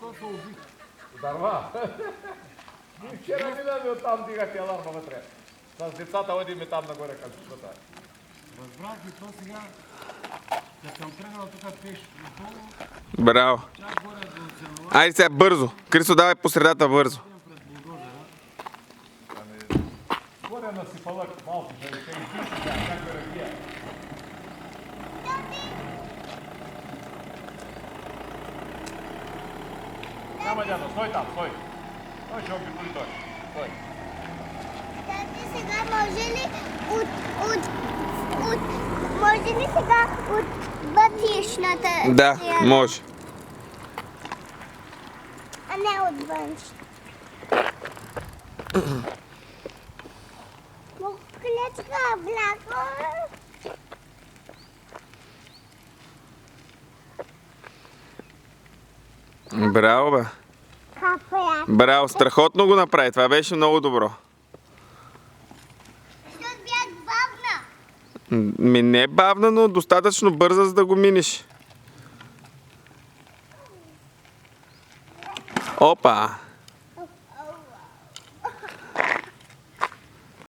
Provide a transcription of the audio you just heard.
то се уби. Дърва. Ние вчера минаме оттам дигате аларма вътре. С децата одиме там нагоре към чутата. Разбрах и то сега, като съм тръгнал тук пеш надолу, Браво. чак горе до Ценова, Айде сега бързо. Крисо, давай по средата бързо. пред булдозера. Горе насипалък малко, ще ви кажа, как бе ракия. Няма дядо, стой там, стой. Той ще обиколи той. Стой. Тати, сега може ли може ли сега от вътрешната Да, страна, може. а не от външната? Клечка, бляко. Браво, бе. Капля. Браво, страхотно го направи. Това беше много добро. Защото бях бавна. Не бавна, но достатъчно бърза, за да го минеш. Опа!